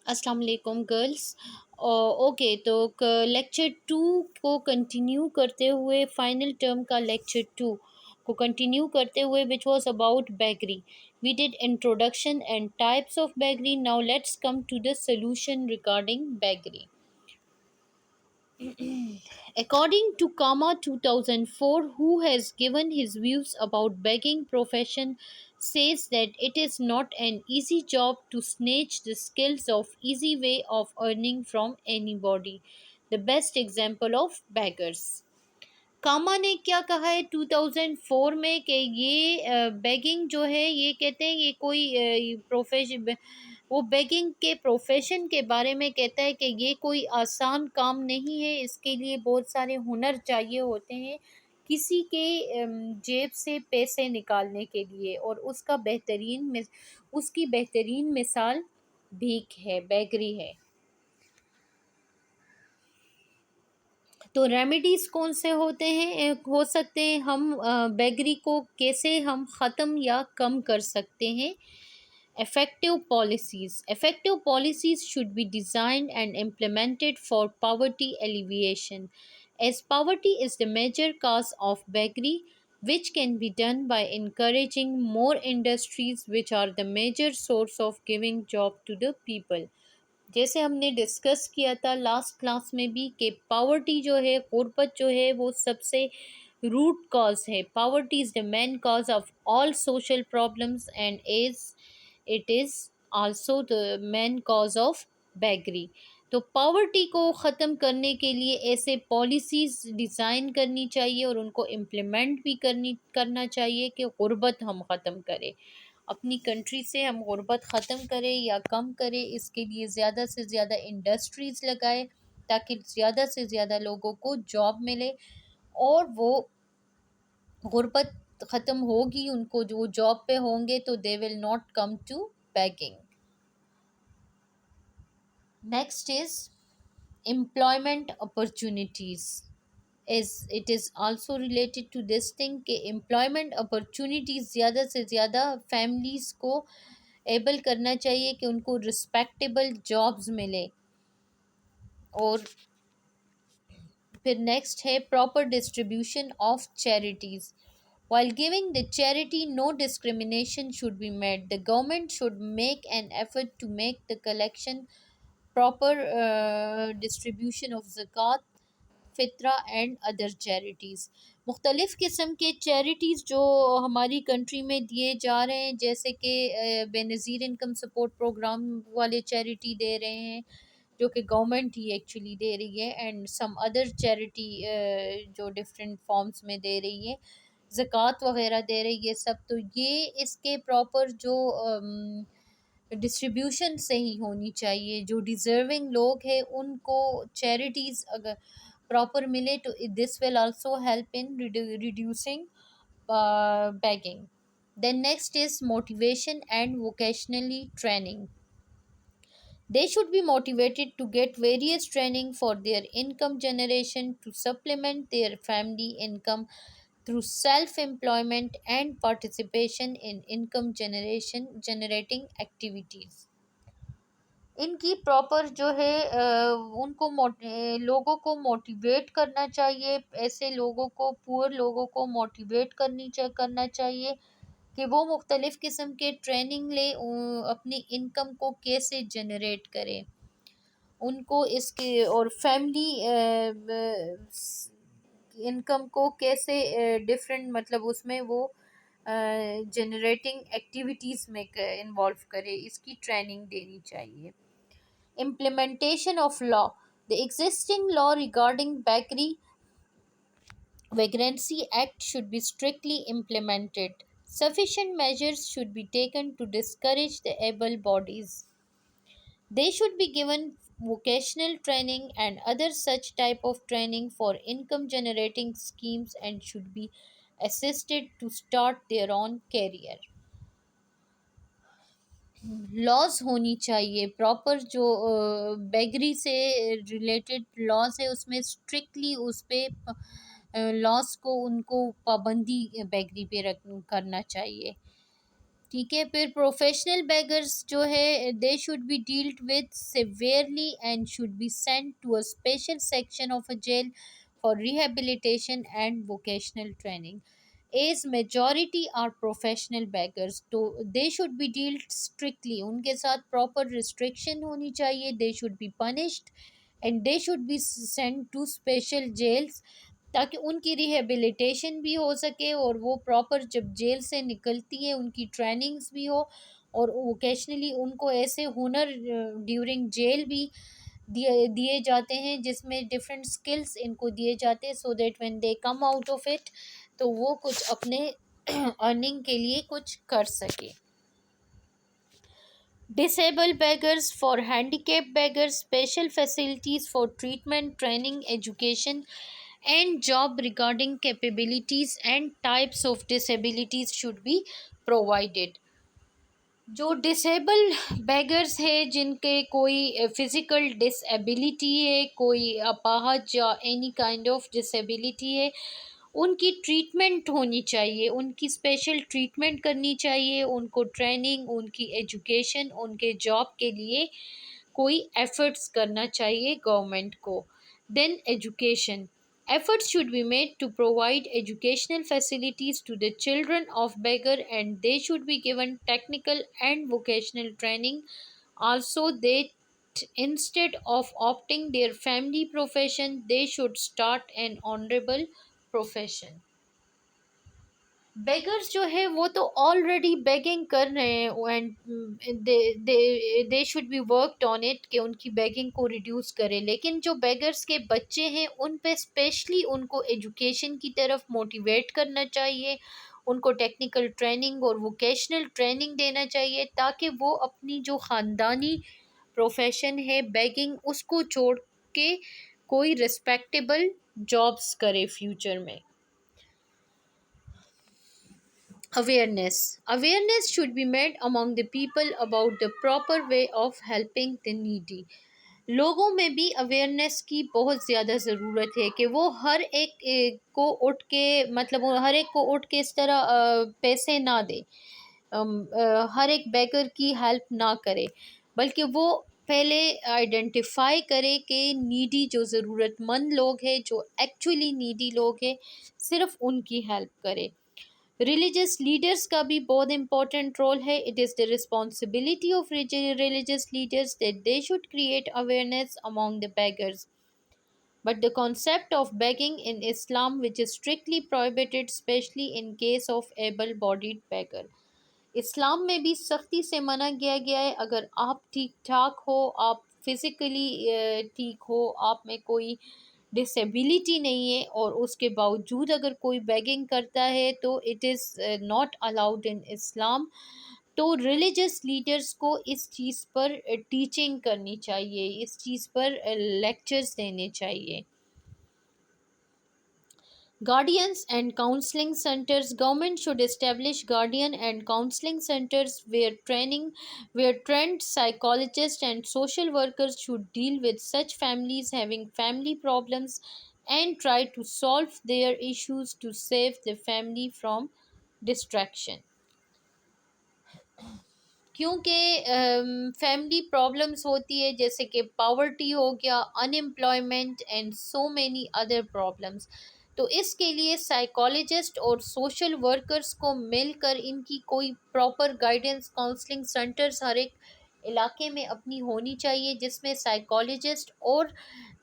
अस्सलाम वालेकुम girls. Okay, तो लेक्चर टू को कंटिन्यू करते हुए, फाइनल टर्म का लेक्चर टू को कंटिन्यू करते हुए, which was about bakery. We did introduction and types of bakery. Now let's come to the solution regarding bakery. According to Kama 2004, who has given his views about begging profession, says that it is not an easy job to snatch the skills of easy way of earning from anybody. The best example of beggars. कामा ने क्या कहा है 2004 में कि ये begging जो है, ये कहते हैं ये कोई प्रोफेशन, वो बेगिंग के प्रोफेशन के बारे में कहता है कि ये कोई आसान काम नहीं है। इसके लिए बहुत सारे हुनर चाहिए होते हैं किसी के जेब से पैसे निकालने के लिए, और उसकी बेहतरीन मिसाल भीख है, बेगरी है। तो रेमेडीज़ कौन से होते हैं, हो सकते हैं हम बेगरी को कैसे हम ख़त्म या कम कर सकते हैं। Effective policies should be designed and implemented for poverty alleviation, as poverty is the major cause of beggary, which can be done by encouraging more industries, which are the major source of giving job to the people। जैसे हमने discuss किया था last class में भी कि poverty जो है, गुर्बत जो है, वो सबसे रूट कॉज है। Poverty is the main cause of all social problems and is it is also the main cause of beggary. तो पावर्टी को ख़त्म करने के लिए ऐसे पॉलिसीज़ डिज़ाइन करनी चाहिए और उनको इम्प्लीमेंट भी करना चाहिए कि गुर्बत हम ख़त्म करें, अपनी कंट्री से हम गुर्बत ख़त्म करें या कम करें। इसके लिए ज़्यादा से ज़्यादा इंडस्ट्रीज़ लगाए ताकि ज़्यादा से ज़्यादा लोगों को जॉब मिले, और वो गुर्बत ख़त्म होगी, उनको जो जॉब पे होंगे तो they will not come to begging. Next is employment opportunities. Is it is also related to this thing कि एम्प्लॉयमेंट अपॉर्चुनिटीज़ ज़्यादा से ज़्यादा फैमिलीज़ को एबल करना चाहिए कि उनको रिस्पेक्टेबल जॉब्स मिले। और फिर नेक्स्ट है proper distribution of charities. While giving the charity, no discrimination should be made. The government should make an effort to make the collection proper distribution of zakat, फितरा and other charities. मुख्तलिफ़ किस्म के charities जो हमारी country में दिए जा रहे हैं, जैसे कि बेनज़ीर इनकम सपोर्ट प्रोग्राम वाले चैरिटी दे रहे हैं, जो कि गवर्नमेंट ही एक्चुअली दे रही है, एंड सम अदर चैरिटी जो डिफरेंट फॉर्म्स में दे रही है, ज़कात वगैरह दे रही है सब। तो ये इसके प्रॉपर जो डिस्ट्रीब्यूशन सही होनी चाहिए, जो डिज़र्विंग लोग हैं उनको चैरिटीज़ अगर प्रॉपर मिले तो this will also help in reducing begging. Then next is motivation and vocationally training. They should be motivated to get various training for their income generation to supplement their family income through self employment and participation in income generation generating activities। इनकी proper जो है उनको लोगों को motivate करना चाहिए, ऐसे लोगों को, पुअर लोगों को मोटिवेट करना चाहिए कि वो मुख्तलिफ़ किस्म के ट्रेनिंग ले, अपनी इनकम को कैसे जनरेट करें, उनको इसके और फैमिली इनकम को कैसे डिफरेंट मतलब उसमें वो जनरेटिंग एक्टिविटीज़ में इन्वॉल्व करे, इसकी ट्रेनिंग देनी चाहिए। Implementation of law. The existing law regarding Bakery Vagrancy Act should be strictly implemented. Sufficient measures should be taken to discourage the able bodies. They should be given vocational training and other such type of training for income generating schemes and should be assisted to start their own career। Laws होनी चाहिए proper, जो beggary से related laws है उसमें strictly उस पे laws को, उनको पाबंदी बेगरी पे करना चाहिए। ठीक है। फिर प्रोफेशनल बेगर्स जो है they should be dealt with severely and should be sent to a special section of a jail for rehabilitation and vocational training. As majority are professional beggars, तो they should be dealt strictly, उनके साथ proper restriction होनी चाहिए, they should be punished and they should be sent to special jails, ताकि उनकी rehabilitation भी हो सके और वो प्रॉपर जब जेल से निकलती है उनकी ट्रेनिंग्स भी हो, और ओकेशनली उनको ऐसे हुनर ड्यूरिंग जेल भी दिए दिए जाते हैं जिसमें डिफरेंट स्किल्स इनको दिए जाते हैं, so that when they come out of it तो वो कुछ अपने अर्निंग के लिए कुछ कर सके। Disabled beggars, for handicapped beggars, special facilities for treatment, training, education, and job regarding capabilities and types of disabilities should be provided. जो डिसेबल बेगर्स है जिनके कोई फिज़िकल डिसेबिलिटी है, कोई अपाहज या एनी काइंड ऑफ डिसेबिलिटी है, उनकी ट्रीटमेंट होनी चाहिए, उनकी स्पेशल ट्रीटमेंट करनी चाहिए, उनको ट्रेनिंग, उनकी एजुकेशन, उनके जॉब के लिए कोई एफर्ट्स करना चाहिए गवर्नमेंट को। Then education, efforts should be made to provide educational facilities to the children of beggar, and they should be given technical and vocational training. Also, instead of opting their family profession, they should start an honorable profession. Beggars जो है वो तो already begging कर रहे हैं, and they should be worked on it कि उनकी begging को रिड्यूस करें, लेकिन जो बेगर्स के बच्चे हैं उन पे स्पेशली उनको एजुकेशन की तरफ मोटिवेट करना चाहिए, उनको टेक्निकल ट्रेनिंग और वोकेशनल ट्रेनिंग देना चाहिए, ताकि वो अपनी जो ख़ानदानी प्रोफेशन है बेगिंग उसको छोड़ के कोई रिस्पेक्टेबल जॉब्स करे फ्यूचर में। Awareness should be made among the people about the proper way of helping the needy. लोगों में भी अवेयरनेस की बहुत ज़्यादा ज़रूरत है कि वो हर को उठ के, मतलब वो हर एक को उठ के इस तरह पैसे ना दे, हर एक बेगर की हेल्प ना करे, बल्कि वो पहले आइडेंटिफाई करे कि नीडी जो ज़रूरतमंद लोग हैं, जो एक्चुअली नीडी लोग हैं, सिर्फ उनकी हेल्प करे। रिलीजियस लीडर्स का भी बहुत इम्पोर्टेंट रोल है। It is the responsibility of religious leaders that they should create awareness among the beggars. But the concept of begging in Islam, which is strictly prohibited, especially in case of able-bodied beggar. इस्लाम में भी सख्ती से मना किया गया है, अगर आप ठीक ठाक हो, आप फिज़िकली ठीक हो, आप में कोई डिसेबिलिटी नहीं है और उसके बावजूद अगर कोई बेगिंग करता है तो it is not allowed in Islam. तो रिलीजियस लीडर्स को इस चीज़ पर टीचिंग करनी चाहिए, इस चीज़ पर लेक्चर्स देने चाहिए। Guardians and counseling centers. Government should establish guardian and counseling centers where trained psychologists and social workers should deal with such families having family problems and try to solve their issues to save the family from distraction. क्योंकि family problems होती है, जैसे कि poverty हो गया, unemployment and so many other problems, तो इसके लिए साइकोलॉजिस्ट और सोशल वर्कर्स को मिलकर इनकी कोई प्रॉपर गाइडेंस काउंसलिंग सेंटर्स हर एक इलाके में अपनी होनी चाहिए, जिसमें साइकोलॉजिस्ट और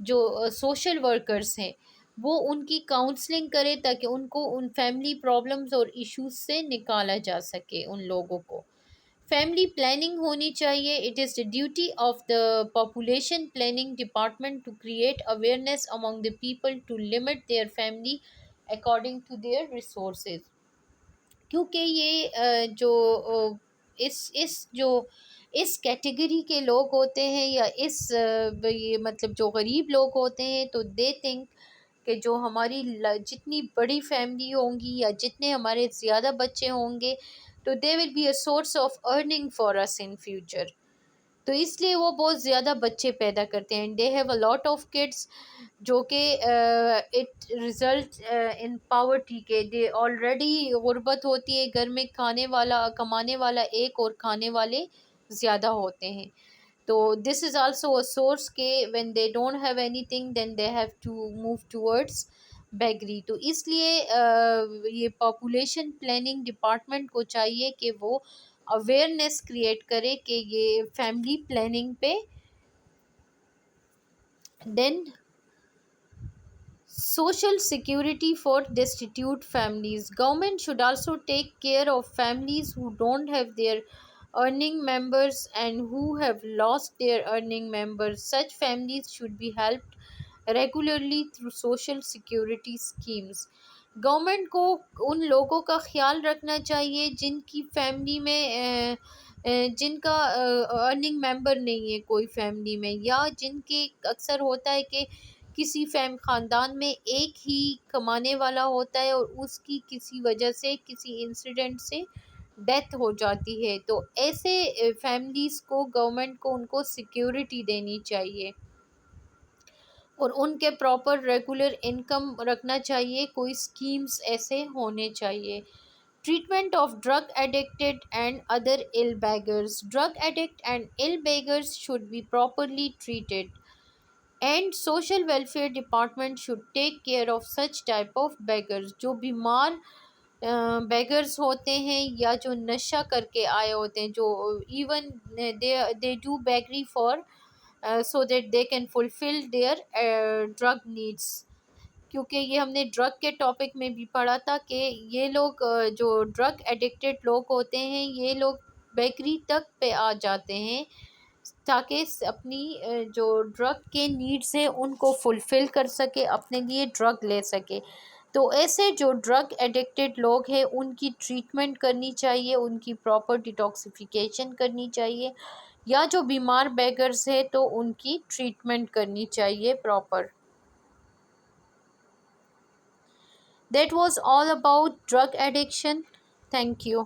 जो सोशल वर्कर्स हैं वो उनकी काउंसलिंग करें, ताकि उनको उन फैमिली प्रॉब्लम्स और इश्यूज से निकाला जा सके उन लोगों को। फैमिली प्लानिंग होनी चाहिए। It is the duty of the population planning department to create awareness among the people to limit their family according to their resources. क्योंकि ये जो इस कैटेगरी के लोग होते हैं, या ये मतलब जो गरीब लोग होते हैं, तो दे थिंक कि जो हमारी जितनी बड़ी फैमिली होंगी या जितने हमारे ज़्यादा बच्चे होंगे, तो they will be a source of earning for us in future. तो इसलिए वो बहुत ज़्यादा बच्चे पैदा करते हैं। They have a lot of kids, जो कि इट रिज़ल्ट इन पावर्टी के। दे ऑलरेडी गुर्बत होती है घर में, खाने वाला कमाने वाला एक और खाने वाले ज़्यादा होते हैं। तो this is also a source के when they don't have anything then they have to move towards beggary. तो इसलिए ये पॉपुलेशन प्लानिंग डिपार्टमेंट को चाहिए कि वो अवेयरनेस क्रिएट करे कि ये फैमिली प्लानिंग पे। Then social security for destitute families. Government should also take care of families who don't have their earning members and who have lost their earning members. Such families should be helped regularly through social security schemes. Government को उन लोगों का ख्याल रखना चाहिए जिनकी family में जिनका अर्निंग मेंबर नहीं है कोई फैमिली में, या जिनके अक्सर होता है कि किसी ख़ानदान में एक ही कमाने वाला होता है और उसकी किसी वजह से किसी इंसिडेंट से डेथ हो जाती है। तो ऐसे फैमिलीज़ को गवर्नमेंट को उनको सिक्योरिटी देनी चाहिए और उनके प्रॉपर रेगुलर इनकम रखना चाहिए। कोई स्कीम्स ऐसे होने चाहिए। Treatment of drug addicted and other ill beggars. Drug addict and ill beggars should be properly treated and social welfare department should take care of such type of beggars. जो बीमार beggars होते हैं या जो नशा करके आए होते हैं, जो even they do beggary for so that they can fulfill their drug needs। क्योंकि ये हमने ड्रग के टॉपिक में भी पढ़ा था कि ये लोग जो ड्रग एडिक्टेड लोग होते हैं ये लोग बेकरी तक पे आ जाते हैं ताकि अपनी जो ड्रग के नीड्स हैं उनको फुलफ़िल कर सके, अपने लिए ड्रग ले सके। तो ऐसे जो ड्रग एडिक्टेड लोग हैं उनकी ट्रीटमेंट करनी चाहिए, उनकी प्रॉपर डिटॉक्सिफिकेशन करनी चाहिए, या जो बीमार बेगर्स है तो उनकी ट्रीटमेंट करनी चाहिए proper. That was all about drug addiction. Thank you.